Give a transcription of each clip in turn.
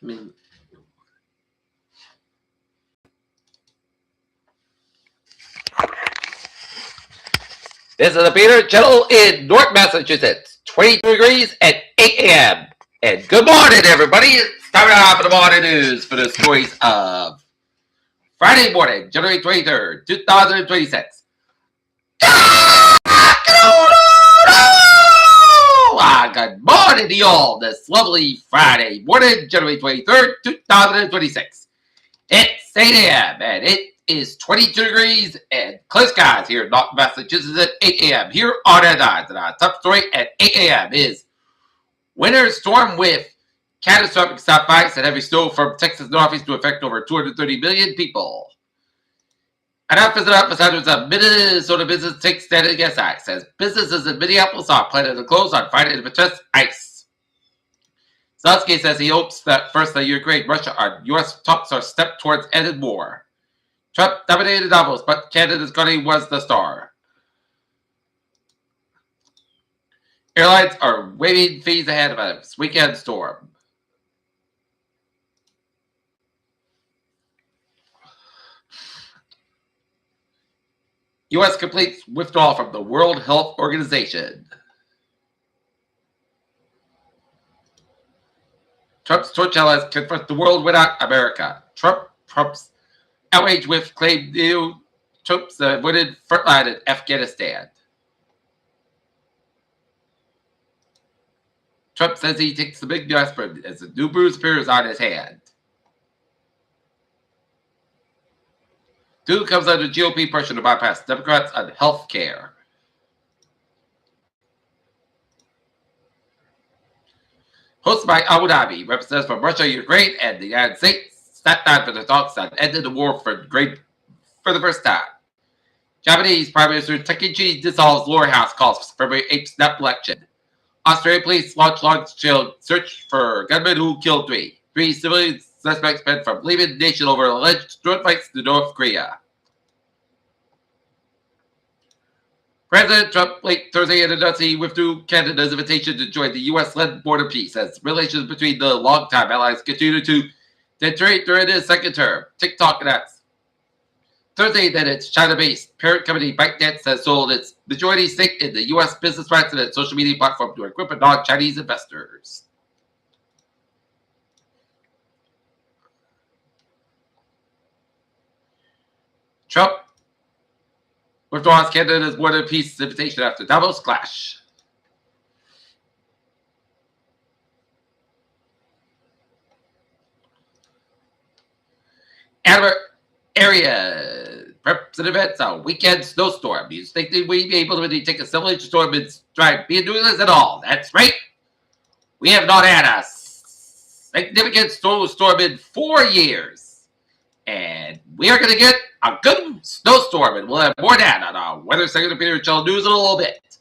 I mean, this is the Peter Channel in North Massachusetts. 22 degrees at 8 a.m. And good morning, everybody. It's time now for the morning news for the stories of Friday morning, January 23rd, 2026. Good morning to y'all this lovely Friday morning, January 23rd, 2026. It's 8 a.m. and it is 22 degrees and clear skies here in North Massachusetts at 8 a.m. Here on our nines, and our top story at 8 a.m. is winter storm with catastrophic stop ice and heavy snow from Texas northeast to affect over 230 million people. An officer of Minnesota business takes stand against ice, says businesses in Minneapolis are planning to close on Friday to protest ice. Zelensky says he hopes that first the Ukraine, Russia, U.S. talks are step towards ending war. Trump dominated Davos, but Canada's Gunny was the star. Airlines are waiving fees ahead of a weekend storm. U.S. completes withdrawal from the World Health Organization. Trump's torch confronts the world without America. Trump's outrage with claimed new troops wounded frontline in Afghanistan. Trump says he takes the big aspirin as the new bruise appears on his hand. Duke comes under GOP pressure to bypass Democrats on health care. Hosted by Abu Dhabi, representatives from Russia, Ukraine, and the United States sat down for the talks on ending the war for the first time. Japanese Prime Minister Takeshi dissolves lower house calls for February 8th snap election. Australian police launched long-scale search for gunmen who killed three. Three civilian suspects fled from leaving the nation over alleged drone fights to North Korea. President Trump late Thursday announced he withdrew Canada's invitation to join the U.S.-led border peace as relations between the longtime allies continue to deteriorate during his second term. TikTok announced Thursday that its China-based parent company ByteDance has sold its majority stake in the U.S. business rights and its social media platform to a group of non-Chinese investors. Trump withdraws Canada's border peace invitation after Davos clash. Area representatives a weekend snowstorm. You think that we'd be able to take a similar storm and try being doing this at all? That's right. We have not had a significant snowstorm in 4 years. And we are going to get a good snowstorm, and we'll have more of that on our Weather Secretary Peter Channel News in a little bit.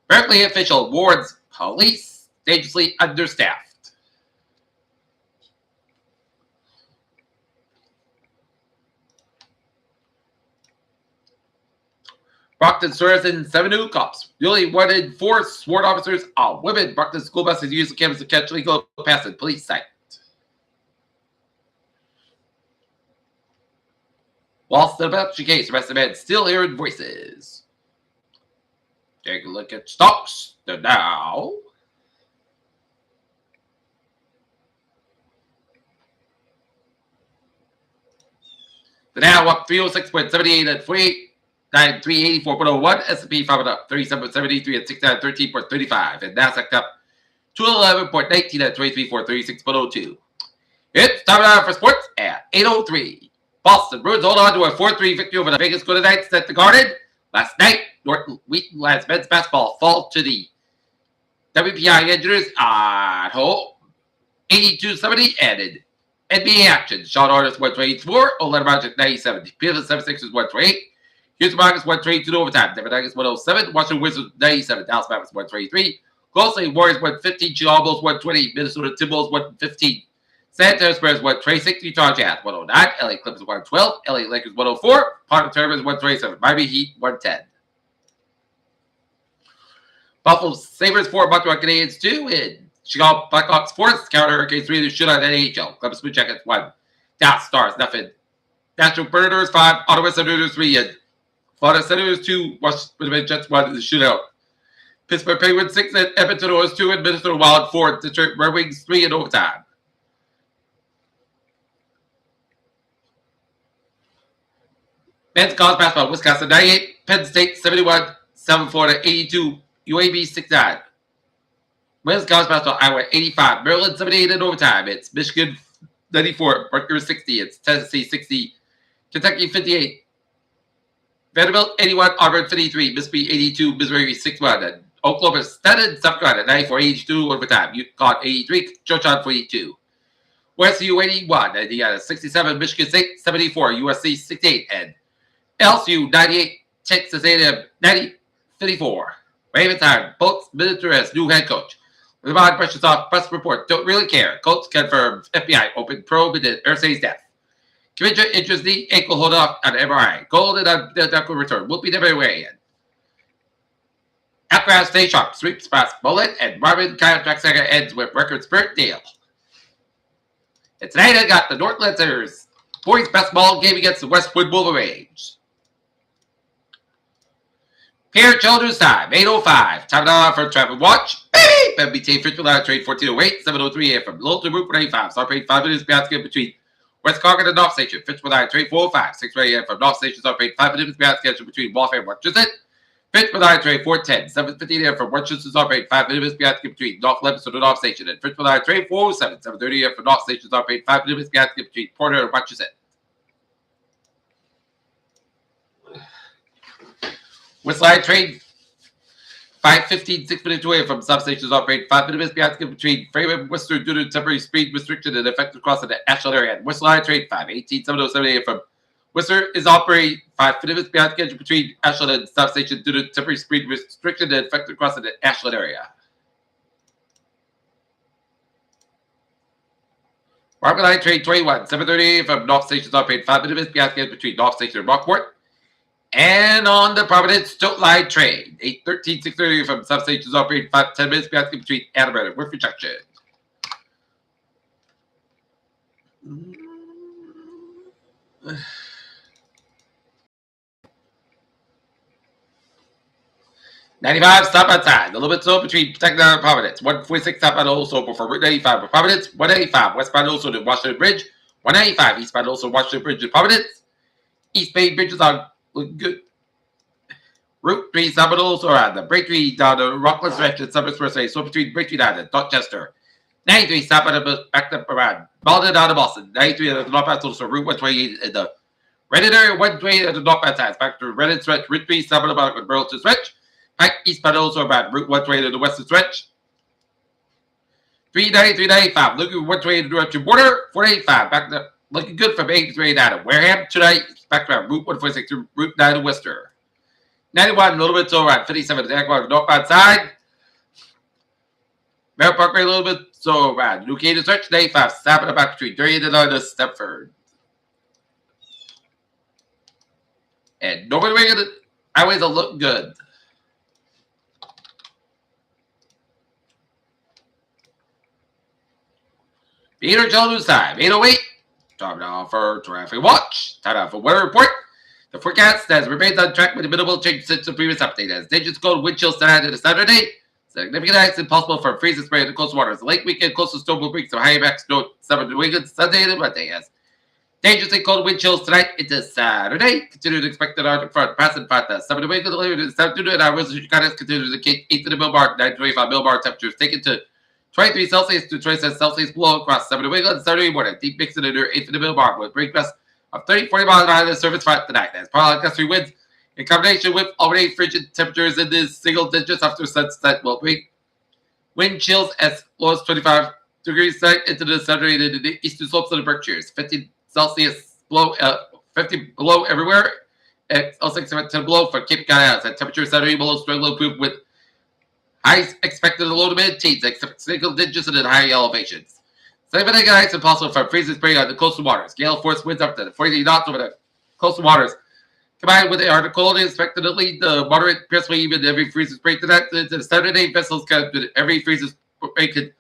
Berkeley official warns police dangerously understaffed. Brockton swears in 7 new cops. Newly wanted 4 sworn officers are women. Brockton school buses use the cameras to catch legal pass at police site. Whilst the Belcher case, arrested men still hearing voices. Take a look at stocks now. The Dow up 306.78 at 48.9384.01. S&P 500 up 37.73 at 6913.35. And Nasdaq up 211.19 at 23,436.02. It's time now for sports at 8:03. Boston Bruins hold on to a 4-3 victory over the Vegas Golden Knights at the Garden. Last night, Norton Wheaton last men's basketball fall to the WPI Engineers at home. 82-70 and in NBA action. Sean Artis 124, Orlando Magic 97. Peterson 76ers 128. Houston Rockets 122 overtime. Denver Nuggets 107. Washington Wizards 97. Dallas Mavericks 123. Golden State Warriors 115. Chicago Bulls 120. Minnesota Timberwolves 115. San Antonio Spurs 126, Utah Jazz 109, LA Clippers 112, LA Lakers 104, Portland Trailblazers 127, Miami Heat 110. Buffalo Sabres 4, Montreal Canadiens 2, and Chicago Blackhawks 4, Carolina Hurricanes 3, the shootout at NHL. Columbus Blue Jackets 1, Dallas Stars nothing. Nashville Predators 5, Ottawa Senators 3, and Florida Senators 2, Washington Jets 1 in the shootout. Pittsburgh Penguins 6, and Edmonton Oilers 2, and Minnesota Wild 4, Detroit Red Wings 3 in overtime. Men's college basketball, Wisconsin 98, Penn State 71, 7 Florida 82, UAB 69. Women's college basketball, Iowa 85, Maryland 78 in overtime. It's Michigan 94, Rutgers 60, it's Tennessee 60, Kentucky 58, Vanderbilt 81, Auburn 53, Mississippi 82, Missouri 61, and Oklahoma stunned South Carolina 94, 82 overtime. UConn 83, Georgetown 42. WSU 81, and you got a 67, Michigan State 74, USC 68, and LSU 98, Texas A&M 90, 54. Raven time, Bolts Militaris, new head coach. With the questions off, press report, don't really care. Coach confirmed FBI open probe into Ursay's death. Commissioner interest knee ankle hold off on MRI. Golden on the medical return. Will be never way in. After stay sharp, sweeps past Bullet, and Marvin contract saga ends with record sprint deal. And tonight I got the North Lancers boys basketball game against the Westwood Wolverines. Here, children's time, 8:05. Time now for Traffic Watch. Beep! MBT Fitch without trade 1408, 703 a.m. from Littleton Route 185. Start paid 5 minutes basket between West Concord and North Station. Fitch without trade 405, 6 a.m. from North Station. Start paid 5 minutes basket between Waltham and Westchester. Fitch without trade 410, 7:15 a.m. from Westchester. Start paid 5 minutes basket between North Lebanon and North Station. And Fitch without trade 407, 7:30 a.m. from North Station. Start paid 5 minutes basket between Porter and Westchester. Westline trade 5:15, 6 minutes away from substations operate 5 minutes basket between Frame and Worcester due to temporary speed restriction and effective crossing the Ashland area. And Westline trade 5:18, 7:07 a.m. from Worcester is operating 5 minutes basket between Ashland and substation due to temporary speed restriction and effective crossing the Ashland area. Market Line trade 21, 7:30 a.m. from North Station operate 5 minutes basket between North Station and Rockport. And on the Providence Stoat Line trade, 8:13, 6:30 from substations operating 5-10 minutes basket between Adamant and Woodford Junction. $95 stop outside. A little bit slow between Protector and Providence. 146 stop out also before Route 95 with Providence. 185 westbound also to Washington Bridge. 195 eastbound also Washington Bridge to Providence. East Bay Bridges on looking good. Route 3 stop also around the Braintree down the Rockland direction Summers Expressway. So between Braintree down to Dorchester. 93 stop out of backed up around Malden down to Boston. 93 at the northbound also Route 128 in the Reddit area. 128 at the northbound side. Back to Reddit stretch. Route 3 stop out about Burlington stretch. Pike eastbound also around Route 128 to the western stretch. 390, 395. Looking at 128 direction border. 485 back to looking good from 83 down to Wareham. Tonight back around Route 146 to Route 9 to Worcester. 91 a little bit so around 57 to the northbound side. Merritt Parkway a little bit so around New Canaan stretch. 95 stopping about between Durian and Stepford. And Northern Wiggins highways are looking good. Peter Jones time, 8:08. Time now for Traffic Watch. Time now for Weather Report. The forecast has remained on track with a minimal change since the previous update. As dangerous cold wind chills tonight and Saturday. Significant acts impossible from freezing spray in the coastal waters. The late weekend coastal storm will bring some high impacts north southern New England Sunday and Monday. As dangerously cold wind chills tonight into Saturday. Continue to expect an Arctic front passing by the 7 New England later this afternoon. And our Western Chicago continue to indicate 8 to the millbar, 925 millbar temperatures taken to 23 Celsius to 27 Celsius below across 7 New England Saturday morning. Deep mixing under 8 to the millbar with break gusts of 30-40 miles an hour in the surface front tonight. As powerful gusty winds in combination with already frigid temperatures in the single digits after sunset will bring wind chills as low as 25 degrees Celsius into the Saturday and the eastern slopes of the Berkshires. 50 Celsius below, 50 below everywhere, and also 10 below for Cape Cod Islands. And temperature Saturday below strongly improved with highs expected in the low to mid teens, except single digits and in high elevations. Significant ice and possible for freezing spray on the coastal waters. Gale force winds up to 40 knots over the coastal waters. Combined with the Arctic cold, is expected to lead the moderate, possibly even every freezing spray tonight. The Saturday vessels every freezing spray could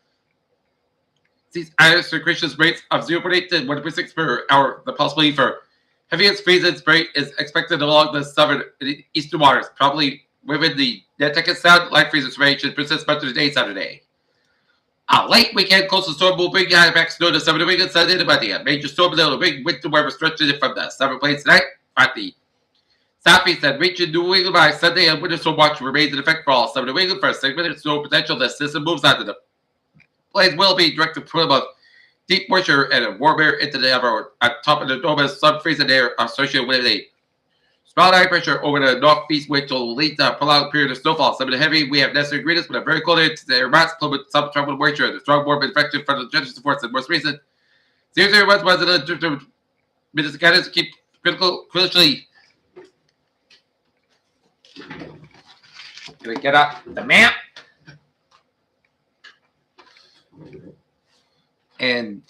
These iron circulations rates of 0.8 to 1.6 per hour. The possibility for heaviest freeze and spray is expected along the southern and eastern waters, probably within the Nantucket Sound. Light freezes range should persist much of the day Saturday. A late weekend coastal storm will bring back snow to some of the Wiggins Sunday and Monday. A major storm will bring winter weather stretching from the southern plains tonight at the southeast and reaching New England by Sunday, and winter storm watch remains in effect for all southern New England for a segmented snow potential. The system moves onto the plains will be directed from of deep moisture and warm air into the upper at top of the dome as some freezing air associated with a small high pressure over the northeast which will lead to a prolonged period of snowfall. Some of the heavy we have necessary ingredients, but a very cold air to the air mass with some trouble with moisture and the strong warm infection from the general supports and most recent 001 was the minutes guidance to keep critically. Gonna get up the map and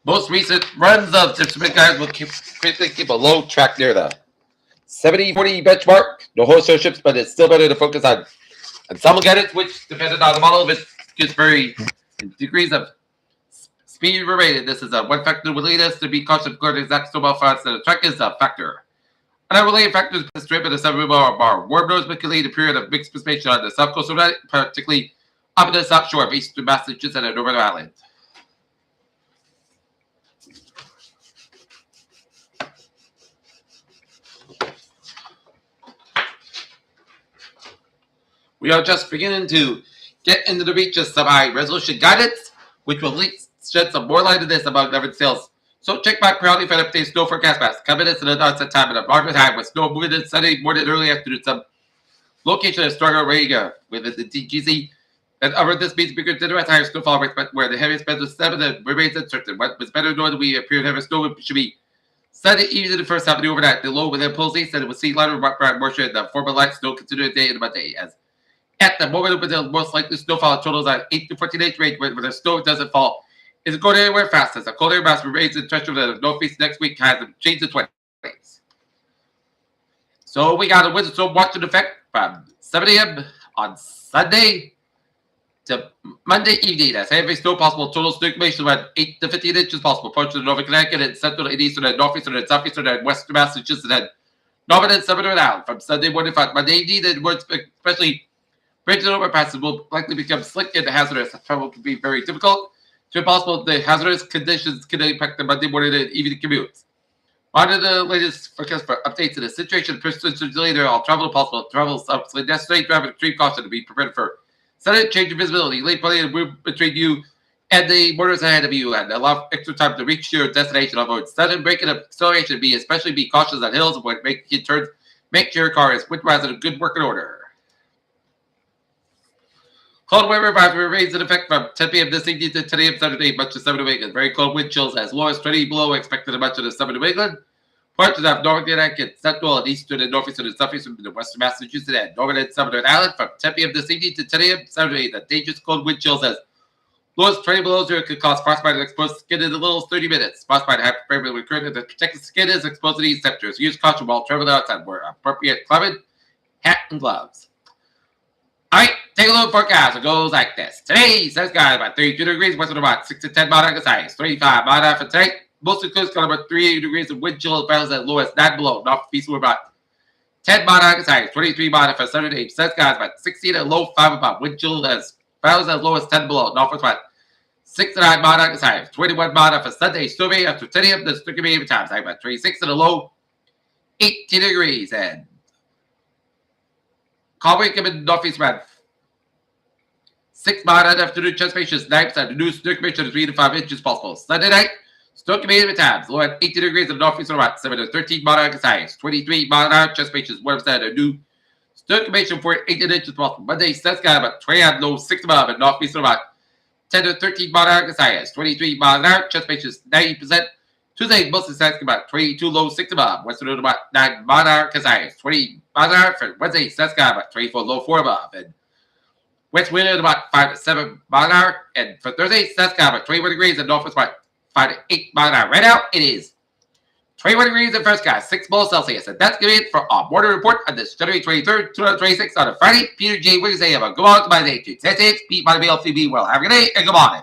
most recent runs of Tipsmith guys will keep a low track near the 70-40 benchmark. No wholesale ships, but it's still better to focus on some guidance, which depending on the model of it gives very degrees of speed related. This is a one factor will lead us to be cautious regarding exact snowball fronts, and the track is a factor. Unrelated factors, the strip and the suburb are warm nodes, but can lead to a period of mixed precipitation on the south coast of Rhode, particularly up in the south shore of eastern Massachusetts and Northern Ireland. We are just beginning to get into the reach of some high resolution guidance, which will at least shed some more light on this among different sales. So check back periodically for an updated snow forecast maps. Come in at the onset time and a market time with snow moving in Sunday morning early afternoon. Some location is stronger rain within the DGC. And over this means bigger to the higher snowfall rates, but where the heaviest spend was 7 and remains uncertain. What was better known that we appear to have a snow should be Sunday evening in the first half of the overnight. The low within pulls east and it will see lighter brown moisture in the former light snow considered day and Monday. As at the moment, the most likely snowfall totals at 8 to 14 inch range, where the snow doesn't fall. It's going anywhere fast as the cold air mass remains in touch with the northeast next week has changed to 20s. So we got a winter storm watch in effect from 7 a.m. on Sunday to Monday evening. That's heavy snow possible. Total snow accumulation around 8 to 15 inches possible. Parts of the Northern Connecticut and central and eastern and northeastern and southeastern and western Massachusetts and northern and southern and out from Sunday morning to Monday evening. And especially bridges and overpasses will likely become slick and hazardous. Travel can be very difficult. It's possible the hazardous conditions can impact the Monday morning and evening commutes. Monitor the latest forecast for updates to the situation. Persistence later, all travel possible. Travel is absolutely necessary. Drive with extreme caution to be prepared for sudden change of visibility. Late plenty of room between you and the motorists ahead of you, and allow extra time to reach your destination. Avoid sudden braking of acceleration. Especially be cautious on hills. Avoid making turns. Make sure your car is winterized in a good working order. Cold weather remains in effect from 10 p.m. this evening to 10 a.m. Saturday, much of southern New England. Very cold wind chills as low as 20 below expected in much of the southern New England. Parts of northern Connecticut, central and eastern and northeastern and southeastern and western Massachusetts and northern and southern Ireland from 10 p.m. this evening to 10 a.m. Saturday. The dangerous cold wind chills as low as 20 below zero could cause frostbite and exposed skin in as little as 30 minutes. Frostbite hyperthermia will occur if the protected skin is exposed to these temperatures. Use caution while traveling outside. Wear appropriate clothing, hat, and gloves. Alright, take a look forecast. It goes like this. Today, sun's got about 32 degrees, western about 6 to 10 miles on the side. 35 miles for today. Mostly close, got about 3 degrees of wind chill as well as at low as 9 below. Northeast with about 10 miles on the side. 23 miles for Saturday. Sun's got about 16 and low 5 about wind chill as well as low as 10 below. Northwest about 6 to 9 miles on the side. 21 miles for Sunday. Stormy after 10 a.m. There's going to be even times. Like about 26 and a low 18 degrees. And Calway coming northeast about 6 miles afternoon. Chest patients 9%. The new snow accumulation 3 to 5 inches possible. Sunday night, snow accumulation times. Low at 18 degrees in the northeast about 7 to 13 miles on size. 23 miles an hour. Chest patients 1%. The new snow accumulation for 18 inches possible. Monday, sun's got about 20 and low 6 miles in northeast about 10 to 13 miles on size. 23 miles an hour. Chest patients 90%. Tuesday, mostly sun's about 22 low 6 above. Western about 9 miles an hour size. 20 miles an hour for Wednesday, sun's got about 24 low 4 above. And west wind at about 5 to 7 miles an hour. And for Thursday, sun's got about 21 degrees and northwest about 5 to 8 miles an hour. Right now, it is 21 degrees in first class, 6 below Celsius. And that's going to be it for our morning report on this January 23rd, 2026 on a Friday. Peter J. Wiggins, have a good morning to my day. That's it. Pete, my BLCB. Well, have a good day and good morning.